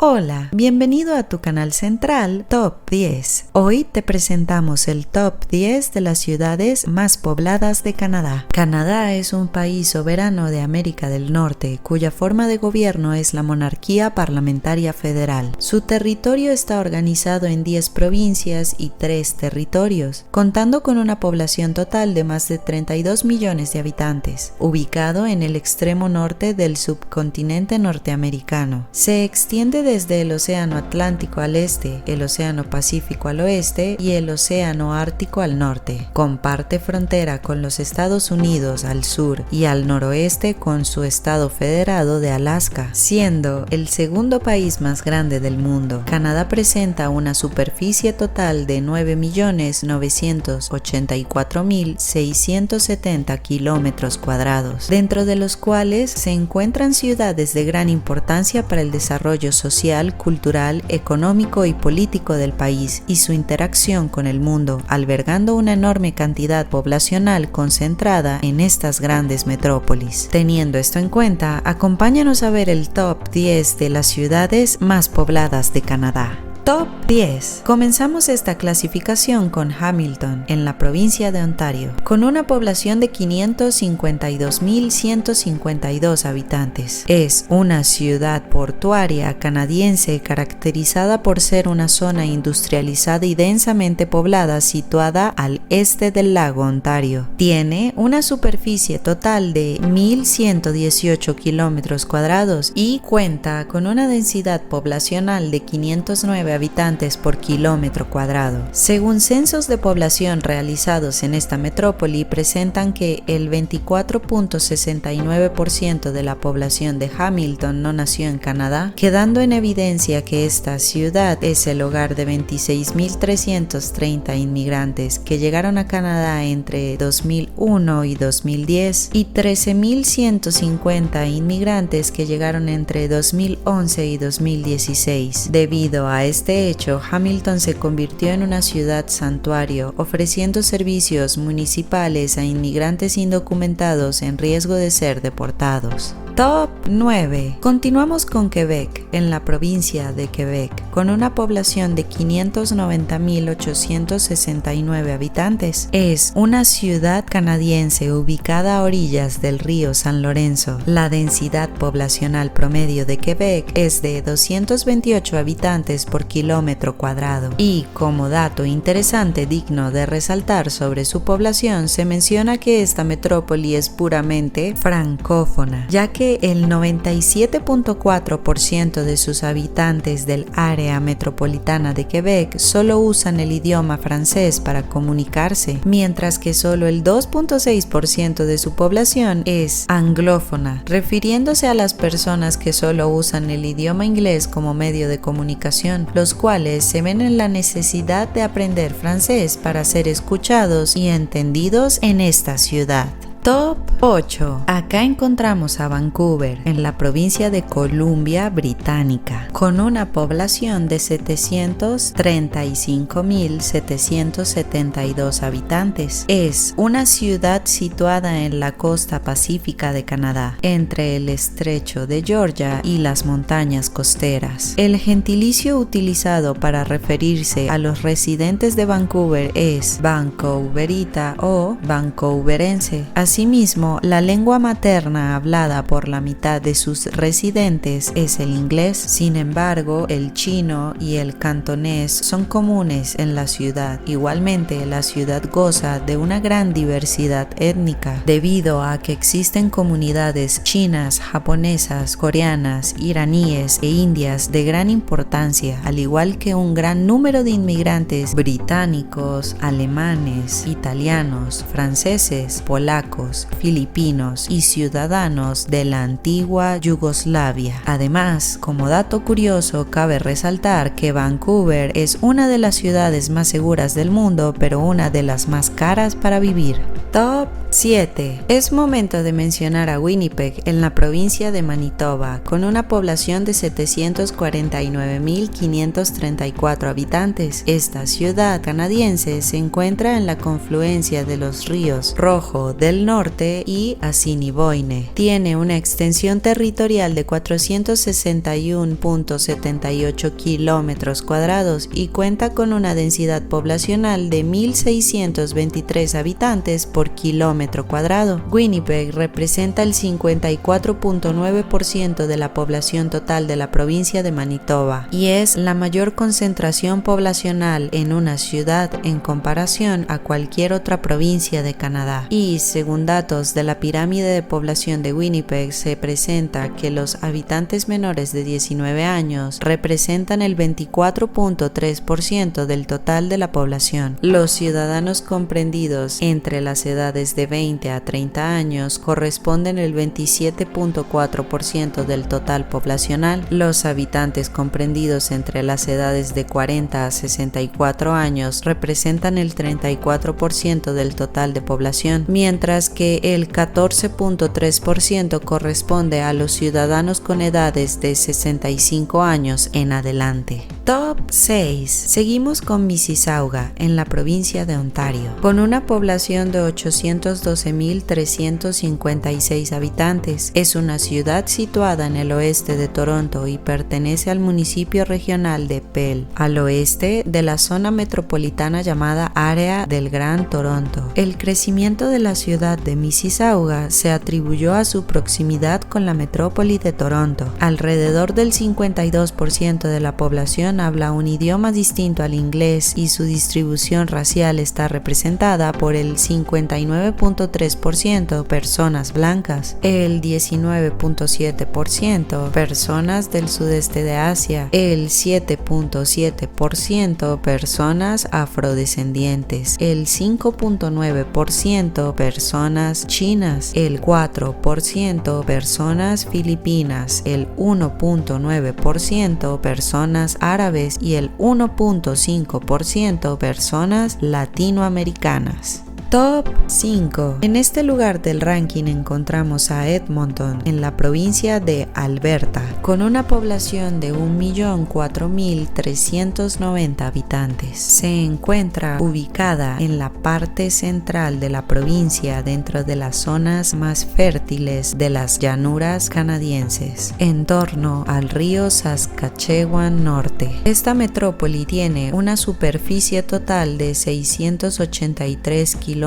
Hola, bienvenido a tu canal central Top 10. Hoy te presentamos el Top 10 de las ciudades más pobladas de Canadá. Canadá es un país soberano de América del Norte, cuya forma de gobierno es la monarquía parlamentaria federal. Su territorio está organizado en 10 provincias y 3 territorios, contando con una población total de más de 32 millones de habitantes, ubicado en el extremo norte del subcontinente norteamericano. Se extiende desde el Océano Atlántico al este, el Océano Pacífico al oeste y el Océano Ártico al norte. Comparte frontera con los Estados Unidos al sur y al noroeste con su estado federado de Alaska, siendo el segundo país más grande del mundo. Canadá presenta una superficie total de 9.984.670 kilómetros cuadrados, dentro de los cuales se encuentran ciudades de gran importancia para el desarrollo social, cultural, económico y político del país y su interacción con el mundo, albergando una enorme cantidad poblacional concentrada en estas grandes metrópolis. Teniendo esto en cuenta, acompáñanos a ver el top 10 de las ciudades más pobladas de Canadá. Top 10. Comenzamos esta clasificación con Hamilton, en la provincia de Ontario, con una población de 552.152 habitantes. Es una ciudad portuaria canadiense caracterizada por ser una zona industrializada y densamente poblada situada al este del lago Ontario. Tiene una superficie total de 1.118 kilómetros cuadrados y cuenta con una densidad poblacional de 509 habitantes por kilómetro cuadrado. Según censos de población realizados en esta metrópoli, presentan que el 24.69% de la población de Hamilton no nació en Canadá, quedando en evidencia que esta ciudad es el hogar de 26.330 inmigrantes que llegaron a Canadá entre 2001 y 2010 y 13.150 inmigrantes que llegaron entre 2011 y 2016. Debido a este hecho, Hamilton se convirtió en una ciudad santuario, ofreciendo servicios municipales a inmigrantes indocumentados en riesgo de ser deportados. Top 9. Continuamos con Quebec, en la provincia de Quebec, con una población de 590.869 habitantes. Es una ciudad canadiense ubicada a orillas del río San Lorenzo. La densidad poblacional promedio de Quebec es de 228 habitantes por kilómetro cuadrado. Y como dato interesante digno de resaltar sobre su población, se menciona que esta metrópoli es puramente francófona, ya que el 97.4% de sus habitantes del área metropolitana de Quebec solo usan el idioma francés para comunicarse, mientras que solo el 2.6% de su población es anglófona, refiriéndose a las personas que solo usan el idioma inglés como medio de comunicación, los cuales se ven en la necesidad de aprender francés para ser escuchados y entendidos en esta ciudad. Top 8. Acá encontramos a Vancouver, en la provincia de Columbia Británica, con una población de 735.772 habitantes. Es una ciudad situada en la costa pacífica de Canadá, entre el estrecho de Georgia y las montañas costeras. El gentilicio utilizado para referirse a los residentes de Vancouver es vancouverita o vancouverense. Asimismo, la lengua materna hablada por la mitad de sus residentes es el inglés. Sin embargo, el chino y el cantonés son comunes en la ciudad. Igualmente, la ciudad goza de una gran diversidad étnica, debido a que existen comunidades chinas, japonesas, coreanas, iraníes e indias de gran importancia, al igual que un gran número de inmigrantes británicos, alemanes, italianos, franceses, polacos, filipinos y ciudadanos de la antigua Yugoslavia. Además, como dato curioso, cabe resaltar que Vancouver es una de las ciudades más seguras del mundo, pero una de las más caras para vivir. Top 7. Es momento de mencionar a Winnipeg en la provincia de Manitoba, con una población de 749.534 habitantes. Esta ciudad canadiense se encuentra en la confluencia de los ríos Rojo del Norte y Assiniboine. Tiene una extensión territorial de 461.78 kilómetros cuadrados y cuenta con una densidad poblacional de 1.623 habitantes por kilómetro cuadrado. Winnipeg representa el 54.9% de la población total de la provincia de Manitoba y es la mayor concentración poblacional en una ciudad en comparación a cualquier otra provincia de Canadá. Y según datos de la pirámide de población de Winnipeg, se presenta que los habitantes menores de 19 años representan el 24.3% del total de la población. Los ciudadanos comprendidos entre las edades de 20 a 30 años corresponden el 27.4% del total poblacional. Los habitantes comprendidos entre las edades de 40 a 64 años representan el 34% del total de población, mientras que el 14.3% corresponde a los ciudadanos con edades de 65 años en adelante. Top 6. Seguimos con Mississauga, en la provincia de Ontario, con una población de 812.356 habitantes. Es una ciudad situada en el oeste de Toronto y pertenece al municipio regional de Peel, al oeste de la zona metropolitana llamada Área del Gran Toronto. El crecimiento de la ciudad de Mississauga se atribuyó a su proximidad con la metrópoli de Toronto. Alrededor del 52% de la población habla un idioma distinto al inglés y su distribución racial está representada por el 59.3% personas blancas, el 19.7% personas del sudeste de Asia, el 7.7% personas afrodescendientes, el 5.9% personas chinas, el 4% personas filipinas, el 1.9% personas árabes y el 1.5% personas latinoamericanas. Top 5. En este lugar del ranking encontramos a Edmonton, en la provincia de Alberta, con una población de 1.004.390 habitantes. Se encuentra ubicada en la parte central de la provincia, dentro de las zonas más fértiles de las llanuras canadienses, en torno al río Saskatchewan Norte. Esta metrópoli tiene una superficie total de 683 kilómetros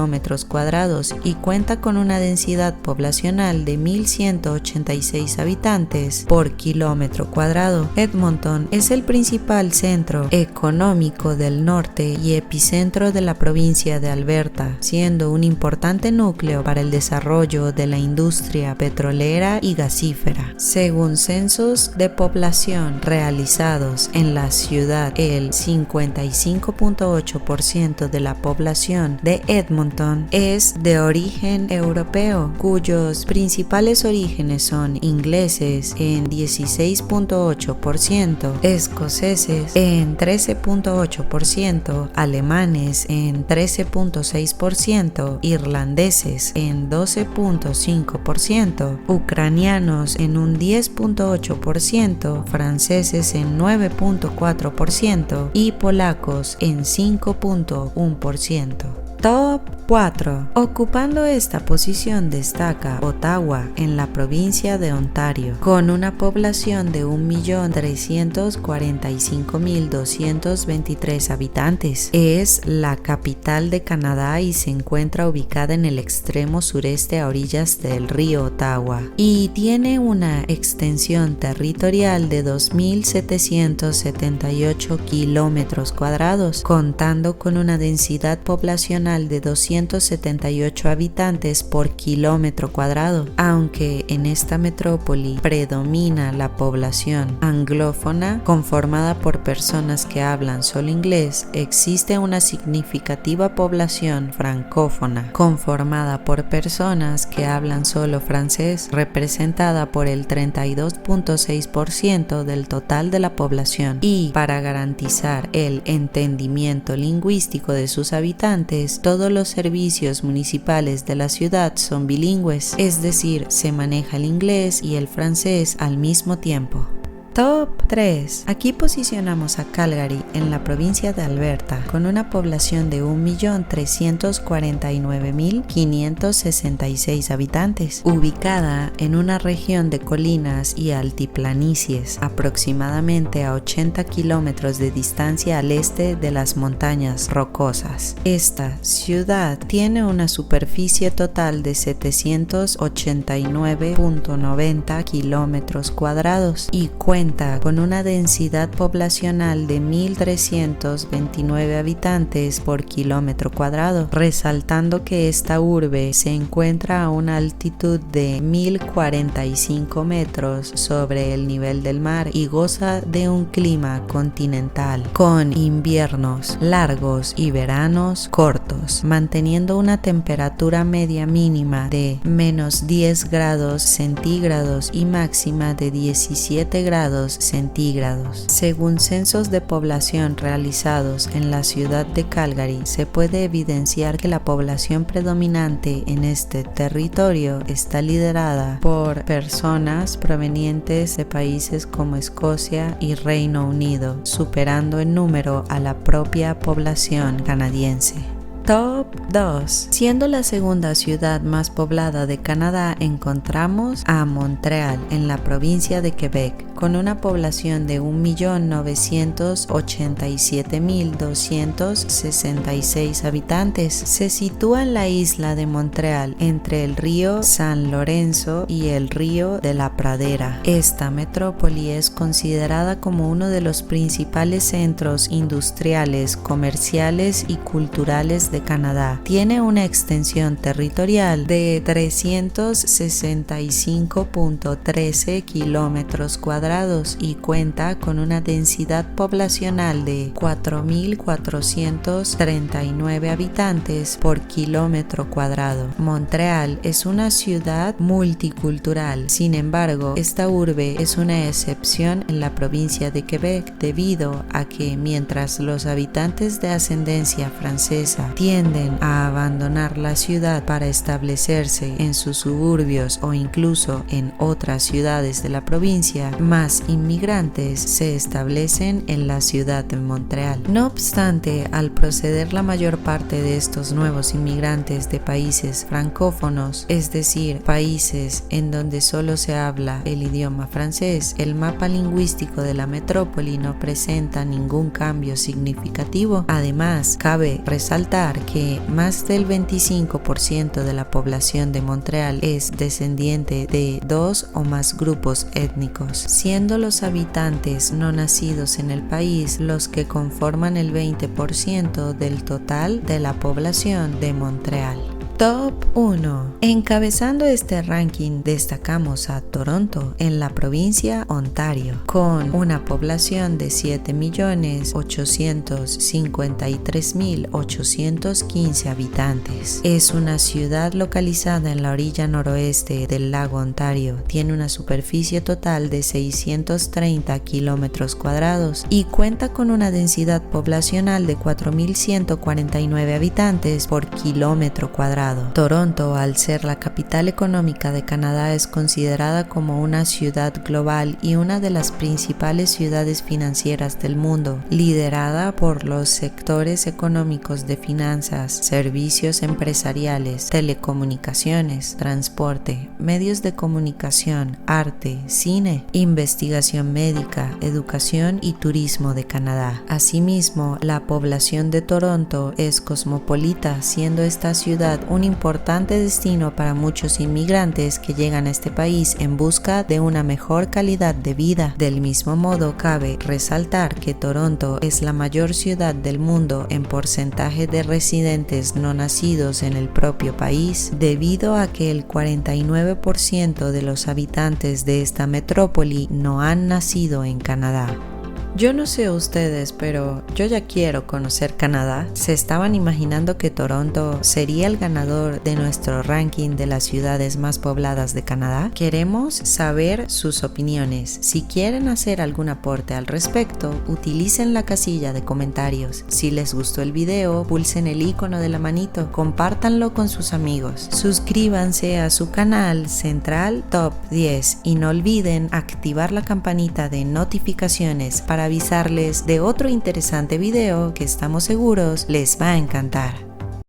cuadrados y cuenta con una densidad poblacional de 1.186 habitantes por kilómetro cuadrado. Edmonton es el principal centro económico del norte y epicentro de la provincia de Alberta, siendo un importante núcleo para el desarrollo de la industria petrolera y gasífera. Según censos de población realizados en la ciudad, el 55.8% de la población de Edmonton es de origen europeo, cuyos principales orígenes son ingleses en 16.8%, escoceses en 13.8%, alemanes en 13.6%, irlandeses en 12.5%, ucranianos en un 10.8%, franceses en 9.4% y polacos en 5.1%. Top 4. Ocupando esta posición destaca Ottawa, en la provincia de Ontario, con una población de 1.345.223 habitantes. Es la capital de Canadá y se encuentra ubicada en el extremo sureste a orillas del río Ottawa y tiene una extensión territorial de 2.778 kilómetros cuadrados, contando con una densidad poblacional de 278 habitantes por kilómetro cuadrado. Aunque en esta metrópoli predomina la población anglófona conformada por personas que hablan solo inglés, existe una significativa población francófona conformada por personas que hablan solo francés, representada por el 32.6% del total de la población. Y para garantizar el entendimiento lingüístico de sus habitantes, todos los servicios municipales de la ciudad son bilingües, es decir, se maneja el inglés y el francés al mismo tiempo. Top 3. Aquí posicionamos a Calgary en la provincia de Alberta con una población de 1.349.566 habitantes, ubicada en una región de colinas y altiplanicies, aproximadamente a 80 kilómetros de distancia al este de las montañas rocosas. Esta ciudad tiene una superficie total de 789.90 kilómetros cuadrados y cuenta con una densidad poblacional de 1.329 habitantes por kilómetro cuadrado, resaltando que esta urbe se encuentra a una altitud de 1.045 metros sobre el nivel del mar y goza de un clima continental, con inviernos largos y veranos cortos, manteniendo una temperatura media mínima de -10 grados centígrados y máxima de 17 grados centígrados. Según censos de población realizados en la ciudad de Calgary, se puede evidenciar que la población predominante en este territorio está liderada por personas provenientes de países como Escocia y Reino Unido, superando en número a la propia población canadiense. Top 2. Siendo la segunda ciudad más poblada de Canadá, encontramos a Montreal en la provincia de Quebec, con una población de 1.987.266 habitantes. Se sitúa en la isla de Montreal, entre el río San Lorenzo y el río de la Pradera. Esta metrópoli es considerada como uno de los principales centros industriales, comerciales y culturales de Canadá. Tiene una extensión territorial de 365.13 kilómetros cuadrados y cuenta con una densidad poblacional de 4.439 habitantes por kilómetro cuadrado. Montreal es una ciudad multicultural. Sin embargo, esta urbe es una excepción en la provincia de Quebec debido a que mientras los habitantes de ascendencia francesa tienden a abandonar la ciudad para establecerse en sus suburbios o incluso en otras ciudades de la provincia, más inmigrantes se establecen en la ciudad de Montreal. No obstante, al proceder la mayor parte de estos nuevos inmigrantes de países francófonos, es decir, países en donde solo se habla el idioma francés, el mapa lingüístico de la metrópoli no presenta ningún cambio significativo. Además, cabe resaltar que más del 25% de la población de Montreal es descendiente de 2 o más grupos étnicos, siendo los habitantes no nacidos en el país los que conforman el 20% del total de la población de Montreal. Top 1. Encabezando este ranking destacamos a Toronto en la provincia Ontario, con una población de 7.853.815 habitantes. Es una ciudad localizada en la orilla noroeste del lago Ontario. Tiene una superficie total de 630 kilómetros cuadrados y cuenta con una densidad poblacional de 4.149 habitantes por kilómetro cuadrado. Toronto, al ser la capital económica de Canadá, es considerada como una ciudad global y una de las principales ciudades financieras del mundo, liderada por los sectores económicos de finanzas, servicios empresariales, telecomunicaciones, transporte, medios de comunicación, arte, cine, investigación médica, educación y turismo de Canadá. Asimismo, la población de Toronto es cosmopolita, siendo esta ciudad un importante destino para muchos inmigrantes que llegan a este país en busca de una mejor calidad de vida. Del mismo modo, cabe resaltar que Toronto es la mayor ciudad del mundo en porcentaje de residentes no nacidos en el propio país, debido a que el 49% de los habitantes de esta metrópoli no han nacido en Canadá. Yo no sé ustedes, pero yo ya quiero conocer Canadá. ¿Se estaban imaginando que Toronto sería el ganador de nuestro ranking de las ciudades más pobladas de Canadá? Queremos saber sus opiniones. Si quieren hacer algún aporte al respecto, utilicen la casilla de comentarios. Si les gustó el video, pulsen el icono de la manito, compártanlo con sus amigos. Suscríbanse a su canal Central Top 10 y no olviden activar la campanita de notificaciones para avisarles de otro interesante video que estamos seguros les va a encantar.